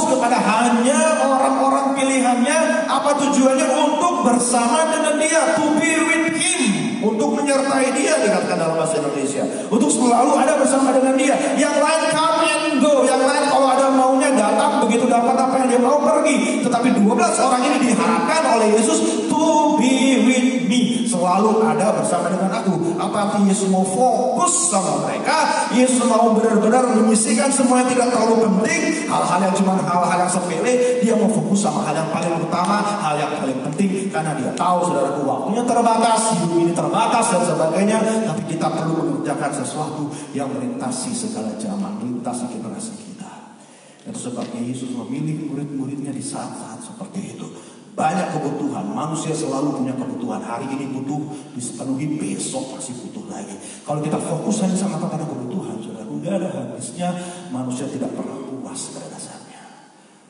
kepada hanya orang-orang pilihannya. Apa tujuannya? Untuk bersama dengan dia, to be with him, untuk menyertai dia, dikatakan dalam bahasa Indonesia, untuk selalu ada bersama dengan dia. Yang lain come and go, yang lain kalau ada maunya datang, begitu dapat apa yang dia mau pergi. Tetapi 12 orang ini diharapkan oleh Yesus to be with me, selalu ada bersama dengan aku. Apa artinya Yesus mau fokus sama mereka? Yesus mau benar-benar menyisihkan semua yang tidak terlalu penting, hal-hal yang cuma hal-hal yang sepele. Dia mau fokus sama hal yang paling utama, hal yang paling penting, karena dia tahu, saudaraku, waktunya terbatas, hidup ini terbatas dan sebagainya. Tapi kita perlu mengerjakan sesuatu yang melintasi segala zaman, melintasi generasi kita. Itu sebabnya Yesus memilih murid-muridnya di saat-saat seperti itu. Banyak kebutuhan, manusia selalu punya kebutuhan. Hari ini butuh dipenuhi, besok masih butuh lagi. Kalau kita fokus hanya sama kepada kebutuhan, saudaraku, tidak ada habisnya. Manusia tidak pernah puas pada dasarnya.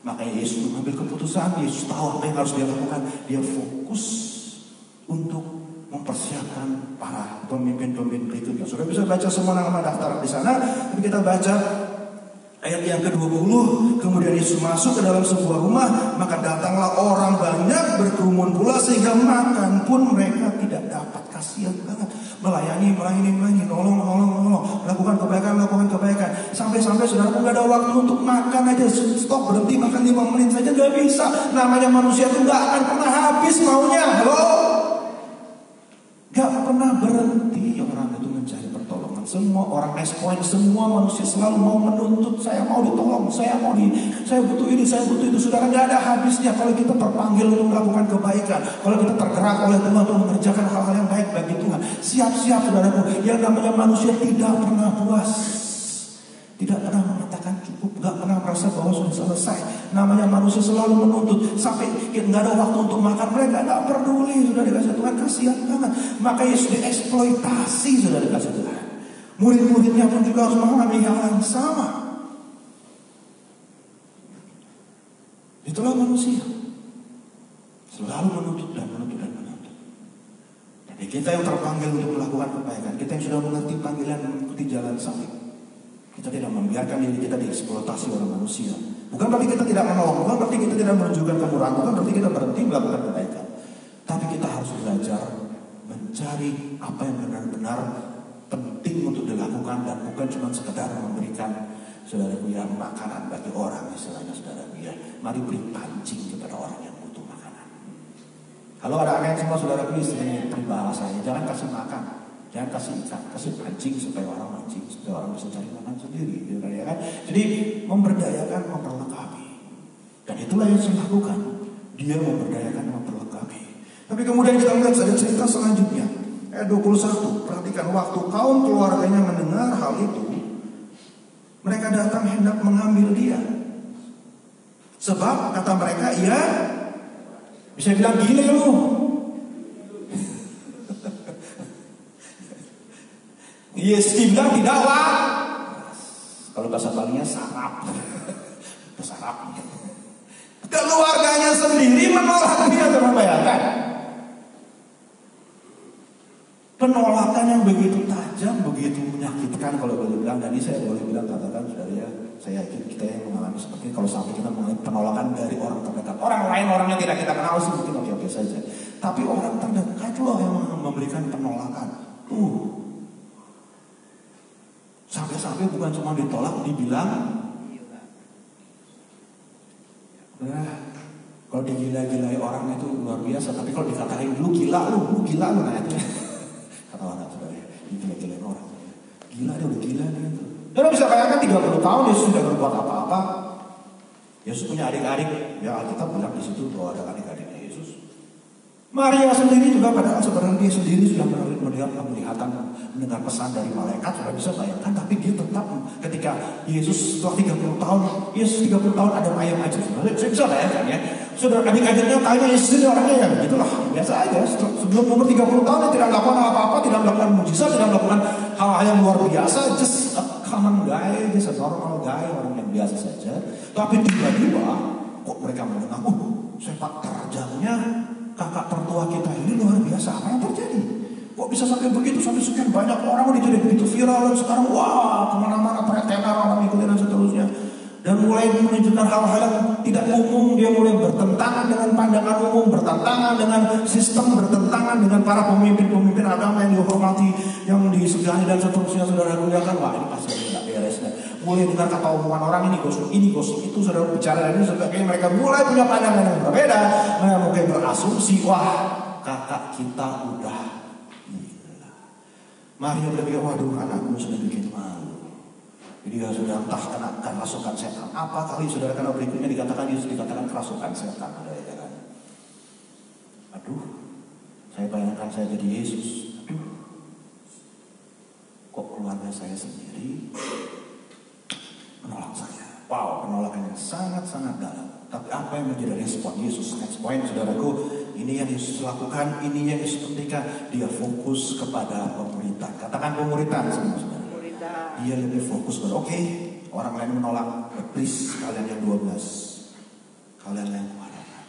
Makanya Yesus mengambil keputusan. Yesus tahu apa yang harus dia lakukan. Dia fokus untuk mempersiapkan para pemimpin-pemimpin berikutnya. Sudah bisa baca semua nama daftar di sana. Tapi kita baca ayat yang ke-20. Kemudian Yesus masuk ke dalam sebuah rumah, maka datanglah orang banyak berkerumun pula, sehingga makan pun mereka tidak dapat. Kasihan banget. Melayani, nolong, lakukan kebaikan. Sampai-sampai saudara nggak ada waktu untuk makan aja. Stop, berhenti makan 5 menit saja nggak bisa. Namanya manusia itu nggak akan pernah habis maunya. Halo? Gak pernah berhenti orang itu mencari pertolongan. Semua orang next point, semua manusia selalu mau menuntut. Saya mau ditolong, saya butuh ini, saya butuh itu. Saudara, gak ada habisnya kalau kita terpanggil untuk melakukan kebaikan. Kalau kita tergerak oleh Tuhan untuk mengerjakan hal-hal yang baik bagi Tuhan. Siap-siap, saudaraku. Yang namanya manusia tidak pernah puas, tidak pernah mengatakan cukup, gak pernah merasa bahwa sudah selesai. Namanya manusia selalu menuntut, sampai gak ada waktu untuk makan. Mereka gak peduli, sudah dikasih Tuhan, kasihan banget. Maka Yesus dieksploitasi, sudah dikasih Tuhan. Murid-muridnya pun juga harus mengalami hal yang sama. Itulah manusia, selalu menuntut. Jadi kita yang terpanggil untuk melakukan kebaikan, kita yang sudah mengerti panggilan mengikuti jalan salib, kita tidak membiarkan diri kita dieksploitasi oleh manusia. Bukan berarti kita tidak menolong, bukan berarti kita tidak menunjukkan kemurahan, bukan berarti kita berhenti melakukan kebaikan. Tapi kita harus belajar mencari apa yang benar-benar penting untuk dilakukan, dan bukan cuma sekedar memberikan, saudaraku ya, makanan bagi orang, istilahnya, saudaraku ya. Mari beri pancing kepada orang yang butuh makanan. Kalau ada anak semua, saudaraku, istilahnya peribahasanya, jangan kasih makan, jangan kasih ikan, kasih pancing supaya orang mancing, supaya orang bisa cari makan sendiri, ya kan? Jadi memberdayakan, memperlengkapi. Dan itulah yang saya lakukan. Dia memberdayakan, memperlengkapi. Tapi kemudian kita melihat ada cerita selanjutnya. Ayat 21, perhatikan, waktu kaum keluarganya mendengar hal itu, mereka datang hendak mengambil dia. Sebab kata mereka, ia bisa bilang gile lu. Yesus bilang tidak waras. Kalau bahasa Balinya sarap. Bersarap. Keluarganya sendiri menolak dia, terbayangkan. Penolakan yang begitu tajam, begitu menyakitkan kalau boleh bilang. Tadi saya boleh bilang, katakan saudara ya, saya yakin kita yang mengalami seperti ini. Kalau sampai kita mengalami penolakan dari orang terdekat, orang lain, orang yang tidak kita kenal sih mungkin oke-oke saja. Tapi orang terdekat loh yang memberikan penolakan. Sampai-sampai bukan cuma ditolak, dibilang Kalau digila-gilai orang itu luar biasa, tapi kalau dikatakan lu gila lu nah itu kata orang saudara, digila-gilain orang. Gila dia udah gila dia itu. Dan bisa bayangkan 30 tahun Yesus sudah berbuat apa-apa. Yesus punya adik-adik, ya kita bilang di situ bahwa ada adik-adiknya Yesus. Maria sendiri juga padahal sebenarnya dia sendiri sudah melihat penglihatan, mendengar pesan dari malaikat, sudah bisa bayangkan, tapi dia tetap ketika Yesus setelah 30 tahun, Yesus 30 tahun ada ayam aja. Saya bisa bayangkan ya. Saudara adik-adiknya tanya Yesus ini orangnya ya begitulah, biasa aja. Sebelum umur 30 tahun dia tidak melakukan apa-apa, tidak melakukan mujizat, tidak melakukan hal-hal yang luar biasa, just a common guy, just a normal guy, orang yang biasa saja. Tapi tiba-tiba kok mereka mendengar, sepak terjangnya kakak tertua kita ini luar biasa, apa yang terjadi? Kok bisa sampai begitu, sampai sekian banyak orang udah jadi begitu viral dan sekarang wah kemana-mana tenar orang ikutin dan seterusnya. Dan mulai menunjukkan hal-hal yang tidak umum, dia mulai bertentangan dengan pandangan umum, bertentangan dengan sistem, bertentangan dengan para pemimpin-pemimpin agama yang dihormati, yang disegani dan seterusnya. Saudara kan, wah ini pasti tidak beres. Mulai dengar kata omongan orang ini gosip itu, saudara bicara ini sebagainya, mereka mulai punya pandangan yang berbeda. Mereka mulai berasumsi, wah kakak kita udah gila. Maria berpikir, waduh anakku sudah bikin malu. Dia sudah entah kena kerasukan setan. Apa kali saudara, karena berikutnya dikatakan Yesus dikatakan kerasukan setan. Aduh, saya bayangkan saya jadi Yesus. Aduh, kok keluarga saya sendiri menolak saya. Wow, penolakan yang sangat-sangat dalam. Tapi apa yang menjadi respon Yesus? Next point, saudaraku, ini yang Yesus lakukan, ini yang Yesus ketika dia fokus kepada pemuritan. Katakan pemuritan semua saudara. Dia lebih fokus pada orang lain menolak, please kalian yang 12, kalian yang kuadakan.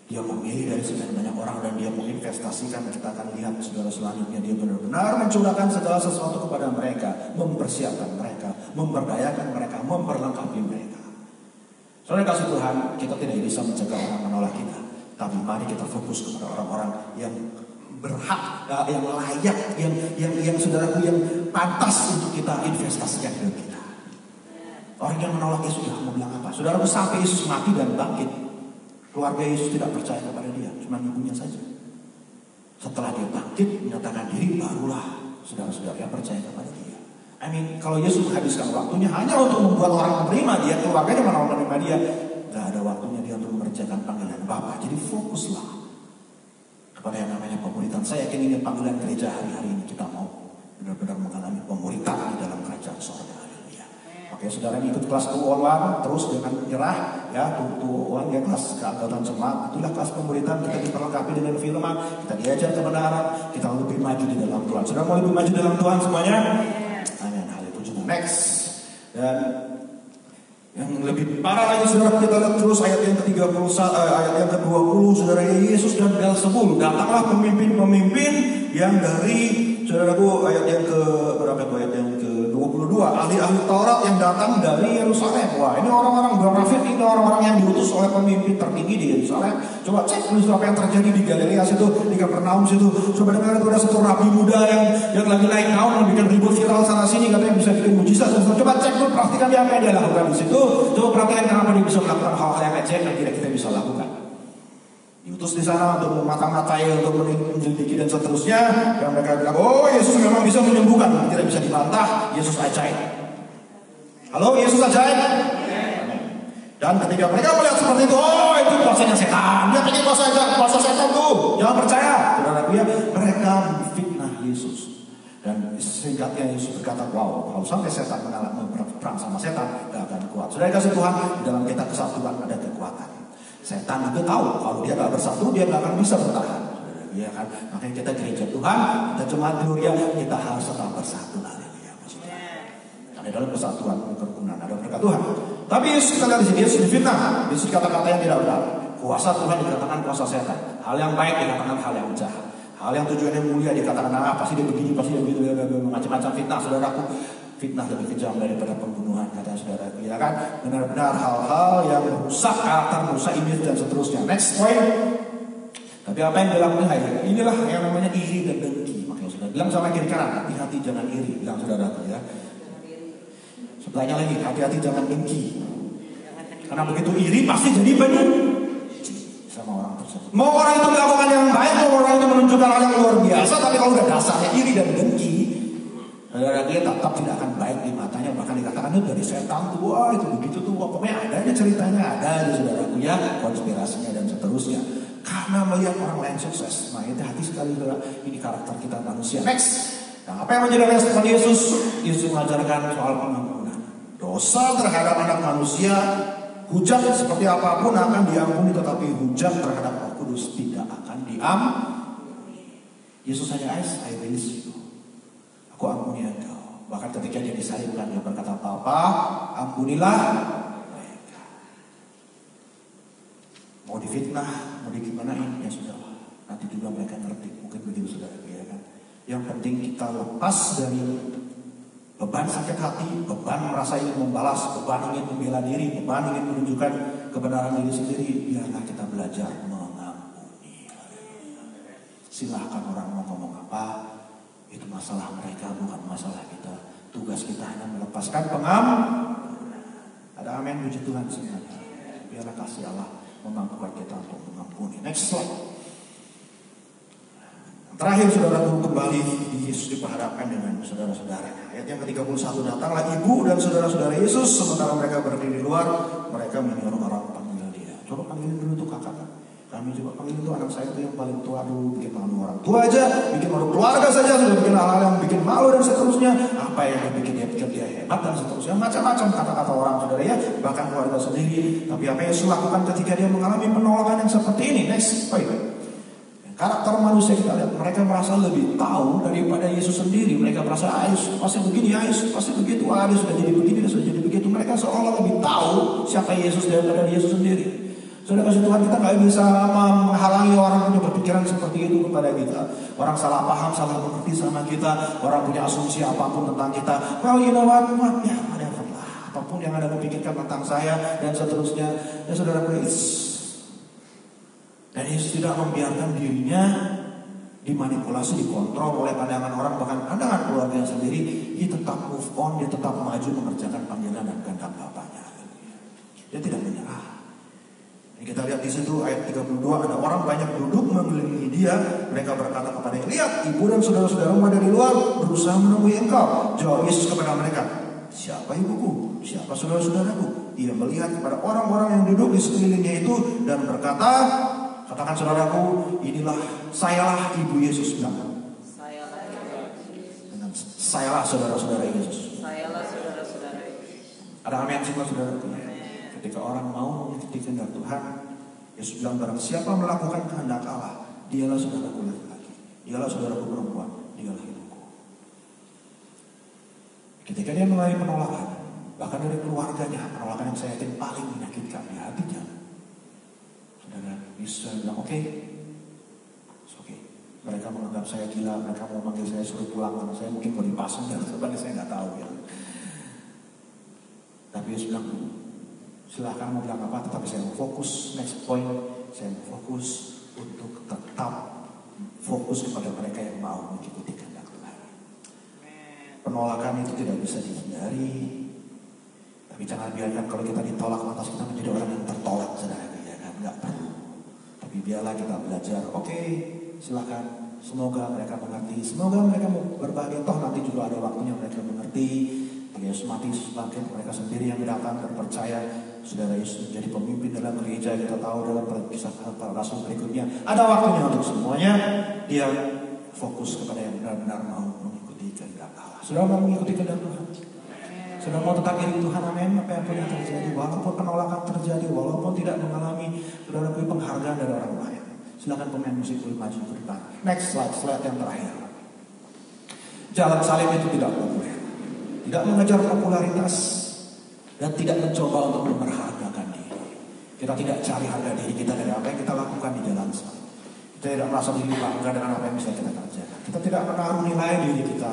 Dia memilih dari sekian banyak orang dan dia menginvestasikan. Kita akan lihat saudara selanjutnya, dia benar-benar mencurahkan segala sesuatu kepada mereka, mempersiapkan mereka, memberdayakan mereka, memperlengkapi mereka. Saudara kasih Tuhan, kita tidak bisa mencegah orang menolak kita, tapi mari kita fokus kepada orang-orang yang berhak, yang layak, yang saudaraku, yang pantas untuk kita investasikan hidup kita. Orang yang menolak Yesus mau bilang apa? Saudaraku, sampai Yesus mati dan bangkit, keluarga Yesus tidak percaya kepada dia, cuma ibunya saja. Setelah dia bangkit menyatakan diri, barulah saudara-saudara percaya kepada dia. Kalau Yesus menghabiskan waktunya hanya untuk membuat orang menerima dia, keluarganya mau menerima dia, gak ada waktunya dia untuk mengerjakan panggilan Bapa. Jadi fokuslah kepada yang namanya pemuritan. Saya yakin ini panggilan gereja hari-hari ini, kita mau benar-benar mengalami pemuritan di dalam kerajaan surga. Haleluya. Oke, saudara yang ikut kelas 2-on-1 terus dengan menyerah ya, 2-on-1 ya, kelas keanggotaan jemaat. Itulah kelas pemuritan, kita diperlengkapi dengan firman, kita diajar kebenaran, kita lebih maju di dalam Tuhan. Saudara mau lebih maju dalam Tuhan semuanya? Amin. Haleluya. Next. Dan yang lebih parah lagi saudara, kita lihat terus ayat yang ke-30, ayat yang ke-20, saudara, Yesus dan Beelzebul. Datanglah pemimpin-pemimpin yang dari, saudaraku, ayat yang ke berapa itu, ayat yang ke-22, ahli-ahli Taurat yang datang dari Yerusalem. Wah, ini orang-orang munafik, ini orang-orang yang diutus oleh pemimpin tertinggi di Yerusalem. Coba cek dulu apa yang terjadi di Galilea situ, di Kapernaum situ. Coba dengar, itu ada satu rabi muda yang lagi naik daun, yang bikin ribut viral sana sini, katanya bisa bikin mujizat. Coba cek dulu, perhatikan dia apa yang dia lakukan di situ. Coba perhatikan kenapa dia bisa melakukan hal-hal yang ajaib yang tidak kita bisa lakukan. Diutus di sana untuk memata-matai, untuk menyelidiki dan seterusnya. Dan mereka bilang, Yesus memang bisa menyembuhkan, tidak bisa dibantah. Yesus ajaib. Halo, Yesus ajaib. Dan ketika mereka melihat seperti itu, itu kuasanya setan. Dia pengen kuasa setan tuh. Jangan percaya. Saudara dia, mereka fitnah Yesus. Dan singkatnya Yesus berkata, kalau sampai setan mengalami perang sama setan, gak akan kuat. Saudara kasih Tuhan, di dalam kita kesatuan ada kekuatan. Setan juga tahu kalau dia gak bersatu, dia gak akan bisa bertahan. Ya kan? Makanya kita gereja Tuhan, kita jemaat Gloria, kita harus tetap bersatu. Haleluya. Karena dalam kesatuan kerukunan ada berkat Tuhan. Tapi Yesus kita lihat di sini, Yesus difitnah. Yesus kata-kata yang tidak benar. Kuasa Tuhan dikatakan kuasa setan. Hal yang baik dikatakan hal yang jahat. Hal yang tujuannya mulia dikatakan pasti dia begini, pasti dia begitu, macam-macam fitnah. Saudaraku, fitnah lebih kejam daripada pembunuhan, kata saudaraku, ya kan? Benar-benar hal-hal yang merusak karakter, merusak image dan seterusnya. Next point. Tapi apa yang dilakukan? Inilah yang namanya iri dan dengki. Makanya saudara bilang sama kiri kanan, hati-hati jangan iri, bilang saudaraku ya. Sebelahnya lagi, hati-hati jangan dengki. Karena begitu iri pasti jadi sama orang tersebut. Mau orang itu melakukan yang baik, mau orang itu menunjukkan hal yang luar biasa, tapi kalau udah dasarnya iri dan dengki, saudara, dia tetap tidak akan baik di matanya. Bahkan dikatakan itu dari setan tuh, wah itu begitu tuh, pokoknya ada aja ceritanya, ada aja saudaraku ya, konspirasinya dan seterusnya. Karena melihat orang lain sukses, nah itu hati sekali saudara, ini karakter kita manusia. Next, nah apa yang menjadi respon Yesus? Yesus mengajarkan soal pengampunan dosa terhadap anak manusia. Hujat seperti apapun akan diampuni, tetapi hujat terhadap Roh Kudus tidak akan diampuni. Yesus hanya I release you. Aku ampuni engkau. Bahkan ketika dia disalibkan, dia berkata, Bapa, ampunilah mereka. Mau difitnah, mau digimanain, ya sudah. Nanti juga mereka ngerti. Mungkin begitu saudara, ya kan. Yang penting kita lepas dari beban sakit hati, beban merasa ingin membalas, beban ingin membela diri, beban ingin menunjukkan kebenaran diri sendiri. Biarlah kita belajar mengampuni. Silahkan orang mau ngomong apa, itu masalah mereka, bukan masalah kita. Tugas kita hanya melepaskan pengampunan. Ada amin, puji Tuhan semuanya. Biarlah kasih Allah memampukan kita untuk mengampuni. Next slide. Terakhir saudaraku, kembali Yesus diperhadapkan dengan saudara-saudaranya. Ayat yang ke-31, datanglah ibu dan saudara-saudara Yesus, sementara mereka berdiri di luar, mereka menyuruh orang panggil dia. Coba panggilin dulu tuh kakak. Kami coba panggilin tuh anak saya tuh yang paling tua dulu, bikin malu orang tua aja, bikin malu keluarga saja, sudah bikin hal-hal yang bikin malu dan seterusnya. Apa yang bikin dia pikir dia hebat dan seterusnya. Macam-macam kata-kata orang saudara ya, bahkan keluarga sendiri. Tapi apa yang Yesus lakukan ketika dia mengalami penolakan yang seperti ini? Next, baik. Karakter manusia kita lihat, mereka merasa lebih tahu daripada Yesus sendiri. Mereka merasa, Yesus pasti begini, Yesus pasti begitu, dia sudah jadi begini, dia sudah jadi begitu. Mereka seolah lebih tahu siapa Yesus daripada Yesus sendiri. Saudara kasih Tuhan, kita nggak bisa menghalangi orang punya berpikiran seperti itu kepada kita. Orang salah paham, salah mengerti sama kita. Orang punya asumsi apapun tentang kita. Well, you know what, ya whatever lah. Apapun yang ada memikirkan tentang saya dan seterusnya. Ya saudara, please. Dan Yesus tidak membiarkan dirinya dimanipulasi, dikontrol oleh pandangan orang, bahkan pandangan keluarga sendiri. Dia tetap move on, dia tetap maju mengerjakan panggilan dan kehendak Bapaknya. Dia tidak menyerah. Ini kita lihat di situ ayat 32, ada orang banyak duduk mengelilingi dia. Mereka berkata kepadanya, lihat ibu dan saudara-saudaramu ada di luar berusaha menemui engkau. Jawab Yesus kepada mereka, siapa ibuku? Siapa saudara-saudaraku? Ia melihat kepada orang-orang yang duduk di sekelilingnya itu dan berkata, katakan saudaraku, inilah sayalah ibu Yesus bilang. Sayalah saudara-saudara Yesus. Sayalah saudara-saudara Yesus. Ada amin semua saudaraku. Ketika orang mau mengikuti kehendak Tuhan, Yesus bilang barang siapa melakukan kehendak Allah, dialah saudaraku laki-laki, dialah saudaraku perempuan, dialah hidupku. Ketika dia mengalami penolakan, bahkan dari keluarganya, penolakan yang saya yakin paling menyakitkan di hatinya. Saudara, Yesus bilang oke. Mereka menganggap saya gila, mereka mau manggil saya suruh pulang karena saya mungkin mau dipasang dan sebagainya, saya nggak tahu ya. Tapi Yesus bilang, silahkan mau bilang apa, tetapi saya mau fokus. Next point, saya mau fokus untuk tetap fokus kepada mereka yang mau mengikuti kehendak Tuhan. Penolakan itu tidak bisa dihindari, tapi jangan biarkan kalau kita ditolak lantas kita menjadi orang yang tertolak, saudara, ya kan? Nggak perlu. Tapi biarlah kita belajar. Oke, silakan. Semoga mereka mengerti. Semoga mereka berbahagia. Toh nanti juga ada waktunya mereka mengerti. Yesus mati, Yesus bangkit, mereka sendiri yang datang dan percaya. Saudara, Yesus menjadi pemimpin dalam gereja. Kita tahu dalam kisah para rasul berikutnya ada waktunya untuk semuanya. Dia fokus kepada yang benar-benar mau mengikuti kehendak Allah. Sudah mau mengikuti kehendak Tuhan? Sudah mau tetap iri Tuhan? Amin. Apa yang terjadi, walaupun penolakan terjadi, walaupun tidak mengalami saudara penghargaan dari orang lain, silakan pemain musik boleh maju ke depan. Next slide yang terakhir. Jalan salib itu tidak populer, tidak mengejar popularitas, dan tidak mencoba untuk memperhargakan diri. Kita tidak cari harga diri kita dari apa yang kita lakukan di jalan salib. Kita tidak merasa diri bangga dengan apa yang bisa kita kerjakan. Kita tidak menaruh nilai diri kita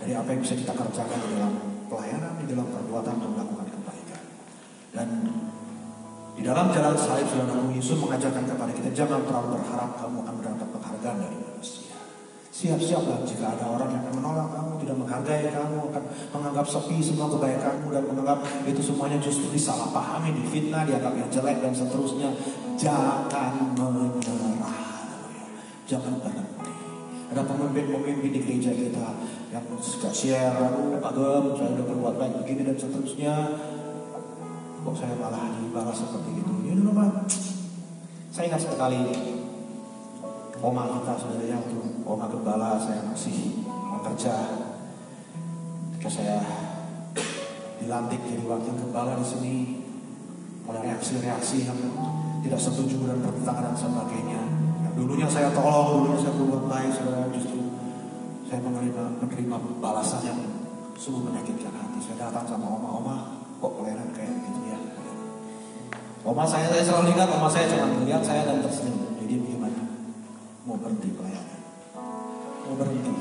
dari apa yang bisa kita kerjakan di dalam pelayanan, di dalam perbuatan untuk melakukan kebaikan. Dan di dalam jalan salib, saudara, Yesus mengajarkan kepada kita, jangan terlalu berharap kamu akan mendapat penghargaan dari manusia. Siap-siaplah jika ada orang yang akan menolak kamu, tidak menghargai kamu, akan menganggap sepi semua kebaikanmu dan menganggap itu semuanya justru disalahpahami, difitnah, dianggap yang jelek dan seterusnya. jangan menyerah, jangan berhenti. Ada pemimpin-pemimpin di gereja kita yang suka share, Pak Gem, saya udah berbuat baik begini dan seterusnya, kok saya malah dibalas seperti itu. Ya dulu Pak, saya ingat sekali oma kita saudaranya waktu oma gembala saya masih bekerja, ketika saya dilantik jadi wakil gembala di sini, mulai reaksi-reaksi yang tidak setuju dan bertentangan dan sebagainya. Yang dulunya saya tolong, dulunya saya berbuat baik, saudara, justru saya menerima balasan yang sungguh menyakitkan hati. Saya datang sama oma, kok pelayanan kayak gitu ya. Oma saya selalu ingat, oma saya cuma melihat saya dan tersenyum. Jadi bagaimana? Mau berhenti pelayanan, mau berhenti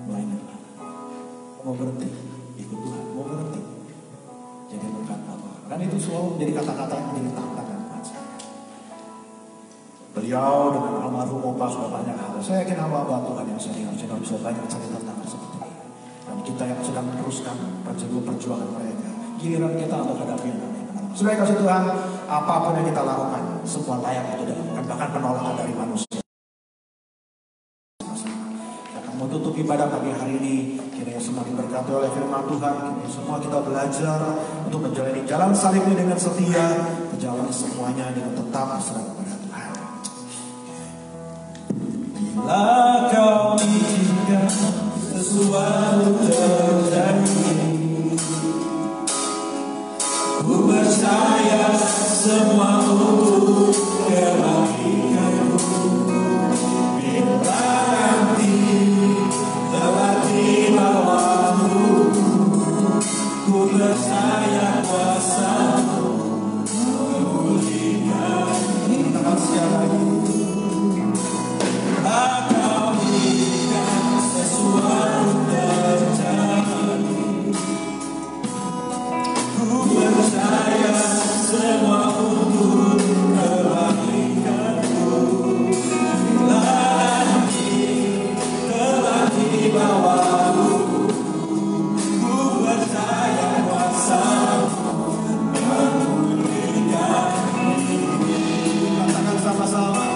pelayanan, mau berhenti ikut Tuhan, mau berhenti jadi berkat Allah. Dan itu selalu menjadi kata-kata yang menjadi tantangan buat saya. Beliau dengan almarhum Opa sudah banyak hal. Saya yakin hamba Tuhan yang senior bisa banyak cerita tentang seperti ini. Dan kita yang sedang meneruskan perjuangan mereka, giliran kita untuk hadapi yang namanya penolakan. Sudah kasih Tuhan, apapun yang kita lakukan, semua layak untuk dilakukan, bahkan penolakan dari manusia. Mau tutup ibadah pagi hari ini, kiranya semakin berkati oleh firman Tuhan. Kiranya semua kita belajar untuk menjalani jalan salib ini dengan setia, menjalani semuanya dengan tetap berserah kepada Tuhan. Bila kau izinkan sesuatu terjadi, ku percaya semua untuk kebaikanku. Bila nanti telah tiba waktu, ku percaya kuasa-Mu memulihkan. Kita akan sekali lagi. Kau berikan sesuatu terjadi, ku percaya semua untuk kebaikanku. Bila nanti telah tiba waktu, ku percaya kuasa-Mu memulihkan. Katakan sama-sama.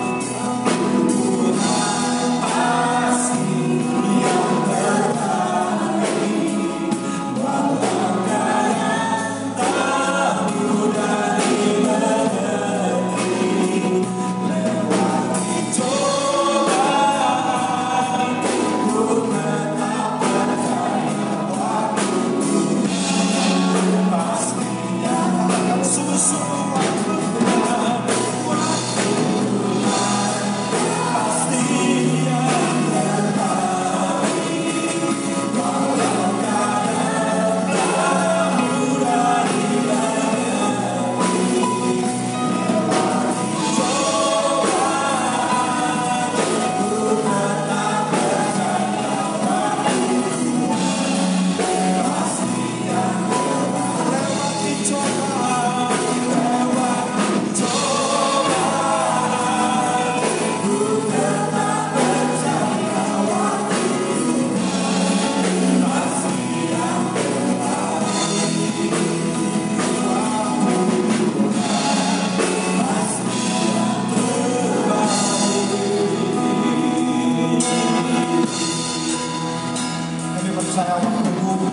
Saya waktumu,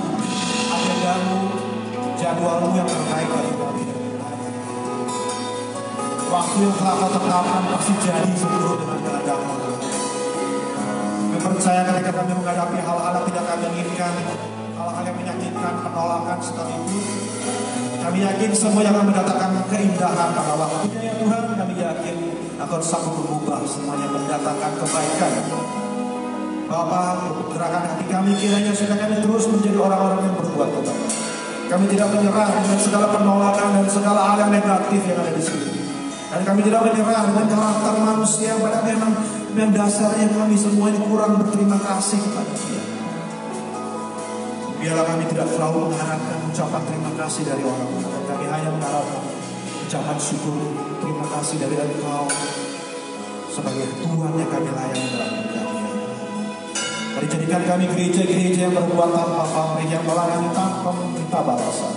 agendamu, jadwalmu yang terbaik bagi kami. Waktu yang telah kau tetapkan pasti jadi seluruh dengan kehendakmu. Kami percaya ketika kami menghadapi hal-hal yang tidak kami inginkan, hal-hal yang menyakitkan, penolakan sekalipun, kami yakin semua yang akan mendatangkan keindahan pada waktunya ya Tuhan. Kami yakin akan sanggup mengubah semuanya, mendatangkan kebaikan. Bapa, gerakan hati kami kiranya sudah kami terus menjadi orang-orang yang berbuat kebaikan. Kami tidak menyerah dengan segala penolakan dan segala hal yang negatif yang ada di sini. Dan kami tidak menyerah dengan karakter manusia yang pada memang dasarnya kami semua ini kurang berterima kasih kepada Dia. Biarlah kami tidak selalu mengharapkan ucapan terima kasih dari orang lain. Kami hanya mengharapkan ucapan syukur, terima kasih dari Engkau sebagai Tuhan yang kami layani dalam hidup kami. Mari jadikan kami gereja-gereja yang berbuat tanpa pamrih, yang melayani tanpa meminta balasan,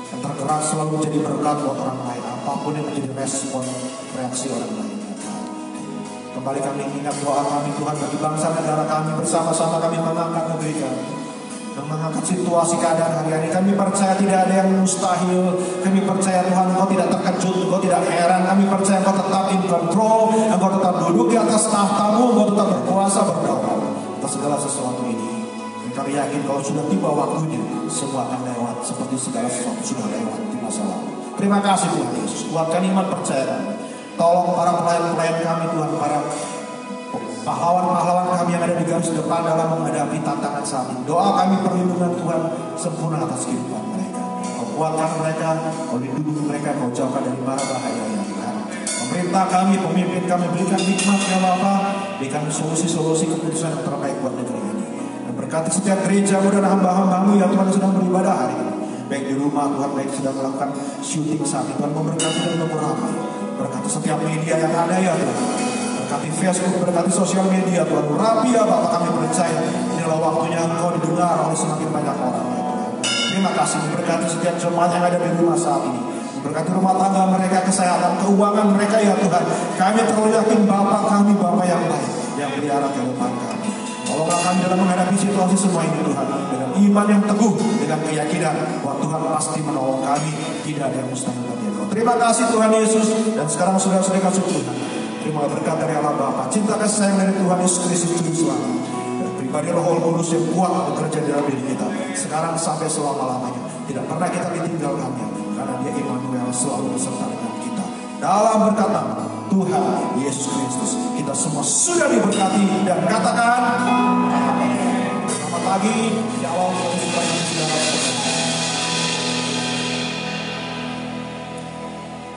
yang tergerak selalu menjadi berkat buat orang lain. apapun yang menjadi respon reaksi orang lain. Kembali kami ingat doa kami Tuhan bagi bangsa negara kami, bersama-sama kami mengangkat negeri kami dan mengangkat situasi keadaan hari ini. Kami percaya tidak ada yang mustahil. Kami percaya Tuhan Engkau tidak terkejut, Engkau tidak heran. Kami percaya Engkau tetap in control, Engkau tetap duduk di atas tahtamu, Engkau tetap berkuasa berdaulat atas segala sesuatu ini. Dan kami yakin kalau sudah tiba waktunya, semua akan lewat seperti segala sesuatu sudah lewat di masa lalu. Terima kasih Tuhan Yesus, kuatkan iman percaya kami. Tolong para pelayan-pelayan kami Tuhan, para pahlawan-pahlawan kami yang ada di garis depan dalam menghadapi tantangan saat ini. Doa kami perlindungan Tuhan sempurna atas kehidupan mereka. Kau kuatkan mereka, Kau lindungi mereka, Kau jauhkan dari mara bahaya ya Tuhan. Pemerintah kami, pemimpin kami, berikan hikmat ya Bapa, berikan solusi-solusi keputusan yang terbaik buat negeri ini. Dan berkati setiap gereja-Mu dan hamba-hamba-Mu yang Tuhan sedang beribadah hari ini. Baik di rumah Tuhan, baik sedang melakukan syuting saat ini. Tuhan memberkati dan memurapi. Berkati setiap media yang ada ya Tuhan. Berkati Facebook, berkati sosial media Tuhan. Rapi ya Bapak, kami percaya inilah waktunya Engkau didengar oleh semakin banyak orang ya Tuhan. Terima kasih, berkati setiap jemaat yang ada di rumah saat ini. Berkati rumah tangga mereka, kesehatan, keuangan mereka ya Tuhan. Kami terlalu yakin Bapak kami, Bapak yang baik, yang pelihara kehidupan kami. Tolonglah kami dalam menghadapi situasi semua ini Tuhan, dengan iman yang teguh, dengan keyakinan bahwa Tuhan pasti menolong kami. Tidak ada yang mustahil bagi Engkau. Terima kasih Tuhan Yesus. Dan sekarang saudara-saudara kasih Tuhan, terima berkat dari Allah Bapa, cinta kasih sayang dari Tuhan Yesus Kristus Juru Selamat, dan pribadi Roh Kudus yang kuat bekerja di dalam diri kita sekarang sampai selama-lamanya. Tidak pernah kita ditinggalkannya, karena Dia Immanuel selalu beserta dengan kita. Dalam berkat nama Tuhan Yesus Kristus, kita semua sudah diberkati dan katakan amin. Selamat pagi, shalom, saudara-saudara.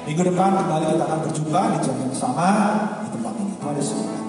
Minggu depan kembali kita akan berjumpa di jam yang sama di tempat ini. Tuhan Yesus.